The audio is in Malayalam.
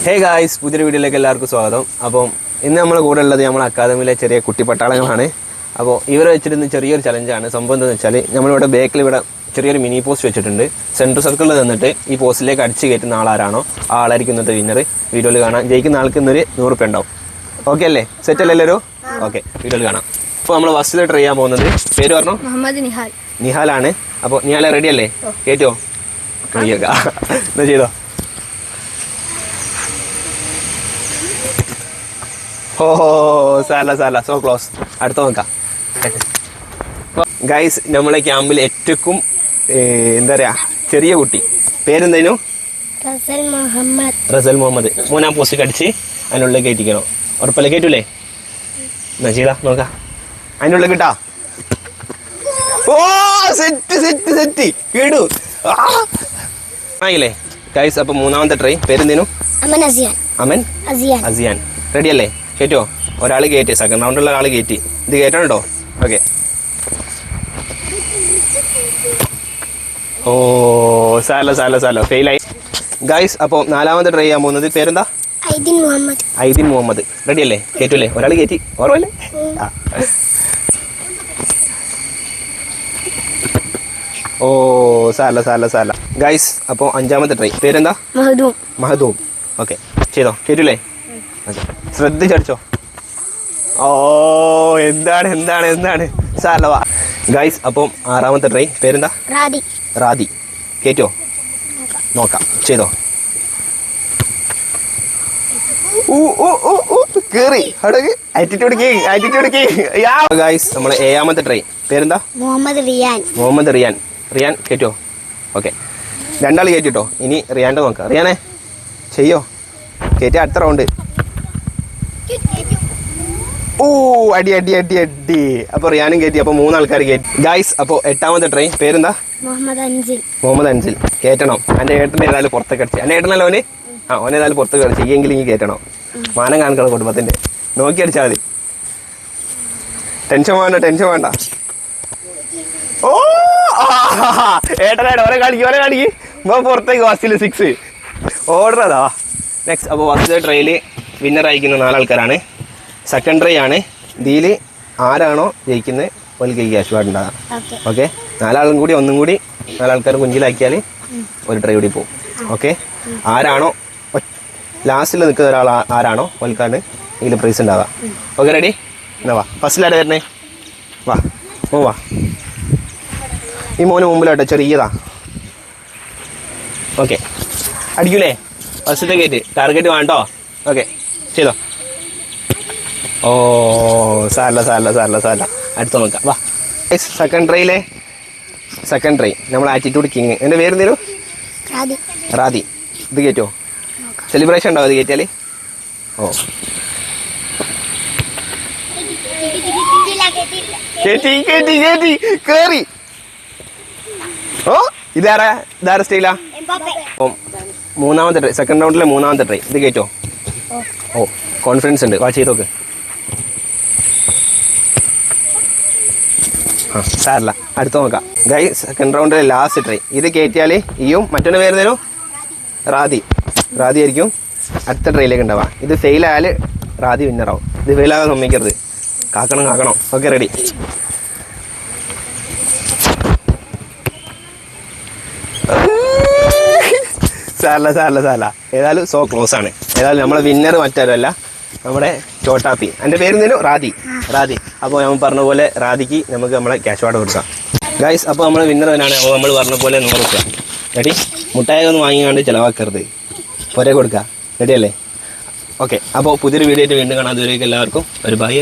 ഹേ ഗായ്സ്, പുതിയൊരു വീഡിയോയിലേക്ക് എല്ലാവർക്കും സ്വാഗതം. അപ്പം ഇന്ന് നമ്മൾ കൂടെ ഉള്ളത് നമ്മുടെ അക്കാദമിയിലെ ചെറിയ കുട്ടി പട്ടാളങ്ങളാണ്. അപ്പോൾ ഇവരെ വെച്ചിരുന്ന ചെറിയൊരു ചലഞ്ചാണ്. സംഭവം എന്താണെന്ന് വെച്ചാൽ നമ്മളിവിടെ ബേക്കിൽ ഇവിടെ ചെറിയൊരു മിനി പോസ്റ്റ് വെച്ചിട്ടുണ്ട്. സെൻട്രൽ സർക്കിളിൽ നിന്നിട്ട് ഈ പോസ്റ്റിലേക്ക് അടിച്ച് കയറ്റുന്ന ആളാരാണോ ആ ആളായിരിക്കും ഇന്നത്തെ വിന്നർ. വീഡിയോയിൽ കാണാം. ജയിക്കുന്ന ആൾക്ക് ഇന്നൊരു 100 രൂപ ഉണ്ടാവും. ഓക്കെ അല്ലേ? സെറ്റ് അല്ലേ എല്ലാവരും? ഓക്കെ, വീഡിയോയിൽ കാണാം. അപ്പോൾ നമ്മൾ ഫസ്റ്റിൽ ട്രൈ ചെയ്യാൻ പോകുന്നത്, പേര് പറഞ്ഞോ? മുഹമ്മദ് നിഹാലാണ്. അപ്പോൾ നിഹാലെ റെഡി അല്ലേ? കയറ്റുമോ? എന്നാ ചെയ്തോ. ഓ സാല സോ ക്ലോസ്. അടുത്ത നോക്കാം ഗൈസ്. നമ്മളെ ക്യാമ്പിൽ ഏറ്റവും എന്താ പറയാ ചെറിയ കുട്ടി പേരെന്തേനു? റസൽ മുഹമ്മദ്. 3-ാം പോസ്റ്റ് കടിച്ച് അതിനുള്ളിൽ കയറ്റിക്കണോ? ഉറപ്പല്ലേ? കയറ്റൂലേ? എന്നാ ചെയ്താ നോക്കാം. അതിനുള്ളിൽ കിട്ടാ. ഓ സെറ്റ് കേടു ആയില്ലേ ഗൈസ്. അപ്പൊ 3-ാമത്തെ ട്രൈ പേരെന്തേനു? അമൻ അസിയാൻ. റെഡി അല്ലേ? കയറ്റോ? ഒരാൾ കയറ്റി. സെക്കൻഡ് റൗണ്ടുള്ള ഒരാൾ കയറ്റി. ഇത് കയറ്റണം കേട്ടോ. ഓക്കെ. ഓ സാല ഫെയിലായി ഗൈസ്. അപ്പോൾ 4-ാമത്തെ ട്രൈ ചെയ്യാൻ പോകുന്നത് പേരെന്താ? ഐദിൻ മുഹമ്മദ്. റെഡി അല്ലേ? കയറ്റൂല്ലേ? ഒരാൾ കയറ്റി. ഓർമ്മല്ലേ? ഓ സാല ഗൈസ്. അപ്പോൾ 5-ാമത്തെ ട്രൈ പേരെന്താ? മഹദൂം. ഓക്കെ, ചെയ്തോ. കയറ്റൂലേ? ശ്രദ്ധിച്ചടിച്ചോ. ഓ എന്താണ് സാലവാ ഗൈസ്. അപ്പം 6-ാമത്തെ ട്രൈ പേരെന്താ? റാദി. കേറ്റോ? നോക്കാം. ചെയ്തോ. കേറി ആറ്റിറ്റ്യൂഡ് ഗൈസ്. നമ്മളെ 7-ാമത്തെ ട്രൈ പേരെന്താ? മുഹമ്മദ് റിയാൻ. കേറ്റോ? ഓക്കെ, 2 ആൾ കയറ്റിട്ടോ. ഇനി റിയാൻ്റെ നോക്കാം. റിയാനെ ചെയ്യോ? കയറ്റി. അടുത്ത റൗണ്ട്. ഓ അടി. അപ്പൊ റിയാനും കയറ്റി. അപ്പൊ 3 ആൾക്കാർ കയറ്റി ഗൈസ്. അപ്പൊ 8-ാമത്തെ ട്രൈ പേരെന്താ? മുഹമ്മദ് അൻസിൽ. കയറ്റണം. എൻ്റെ ഏട്ടനെ ഏതായാലും പുറത്തേക്ക് അടിച്ച്. എൻ്റെ ഏട്ടനല്ലോ ഓന്? ഓനെ ഏതായാലും പുറത്തേക്ക് അടിച്ച്. എങ്കിലും ഇനി കയറ്റണം. മാനം കാണിക്കണം കുടുംബത്തിന്റെ. നോക്കി അടിച്ചാൽ മതി. ടെൻഷൻ വേണ്ട. ഓ ഏട്ടനേട്ട ഓനെ കാണിക്ക്. പുറത്തേക്ക് ഫസ്റ്റിൽ 6 ഓർഡർ അതാ. നെക്സ്റ്റ്. അപ്പോൾ ഫസ്റ്റ് ട്രൈയില് വിന്നർ അയക്കുന്ന 4 ആൾക്കാരാണ്. സെക്കൻഡ് ട്രൈ ആണ്. ഇതിൽ ആരാണോ ജയിക്കുന്നത് ഓൽക്ക് ക്യാഷ് കാർഡ് ഉണ്ടാകാം. ഓക്കെ, 4 ആളും കൂടി 4 ആൾക്കാർ കുഞ്ചിലാക്കിയാൽ ഒരു ട്രൈ കൂടി പോകും. ഓക്കെ, ആരാണോ ലാസ്റ്റിൽ നിൽക്കുന്ന ഒരാൾ ആരാണോ ഓൽക്കാണ് ഇതിൽ പ്രൈസ് ഉണ്ടാകാം. Okay, ready? എന്നാ വാ. ഫസ്റ്റിലാരെ വരണേ? വാ. ഈ മോന് മുമ്പിലോട്ടെ. ചെറിയതാ. ഓക്കെ, അടിക്കൂലേ? ഫസ്റ്റത്തെ കയറ്റ്. ടാർഗറ്റ് വേണ്ടോ? ഓക്കെ, ചെയ്തോ. ഓ സാല അടുത്ത നോക്കാം. വാ. സെക്കൻഡ് ട്രൈ നമ്മൾ ആറ്റിറ്റ്യൂഡ് കിങ്. എൻ്റെ പേരെന്തേലും? റാദി. ഇത് കയറ്റോ? സെലിബ്രേഷൻ ഉണ്ടാവും ഇത് കയറ്റിയാൽ. ഓ കേറ്റി കേറി. ഓ ഇതാരാ സ്റ്റൈലാ? മൂന്നാമത്തെ ട്രൈ, സെക്കൻഡ് റൗണ്ടിലെ 3-ാമത്തെ ട്രൈ. ഇത് കയറ്റോ? ഓ കോൺഫിഡൻസ് ഉണ്ട്. വാ, ചെയ്തോക്ക്. സാരല്ല, അടുത്ത നോക്കാം. ഗൈസ്, സെക്കൻഡ് റൗണ്ടിലെ ലാസ്റ്റ് ട്രൈ. ഇത് കയറ്റിയാൽ ഈയും മറ്റൊന്ന് പേരുന്നേനു റാദി ആയിരിക്കും അടുത്ത ട്രൈയിലേക്ക് ഉണ്ടാവാം. ഇത് ഫെയിലായാൽ റാദി വിന്നറാവും. ഇത് ഫെയിലാകാൻ സമ്മതിക്കരുത്. കാക്കണം. Okay, ready? സാല ഏതായാലും സോ ക്ലോസ് ആണ്. ഏതായാലും നമ്മളെ വിന്നർ മറ്റാരുമല്ല, നമ്മുടെ ചോട്ടാപ്പി. എൻ്റെ പേരെന്തേലും? റാദി. അപ്പോൾ നമ്മൾ പറഞ്ഞ പോലെ റാദിക്ക് നമുക്ക് നമ്മളെ ക്യാഷ് കാർഡ് കൊടുക്കാം ഗൈസ്. അപ്പോൾ നമ്മളെ വിന്നർ തന്നെയാണ്. അപ്പോൾ നമ്മൾ പറഞ്ഞ പോലെ 100 രൂപ. റെഡി? മുട്ടായി ഒന്നും വാങ്ങിക്കാണ്ട് ചിലവാക്കരുത്. പുറകെ കൊടുക്കുക. റെഡി അല്ലേ? ഓക്കെ, അപ്പോൾ പുതിയൊരു വീഡിയോ ആയിട്ട് വീണ്ടും കാണാം. അതുവരേക്കും എല്ലാവർക്കും ഒരു ബൈ.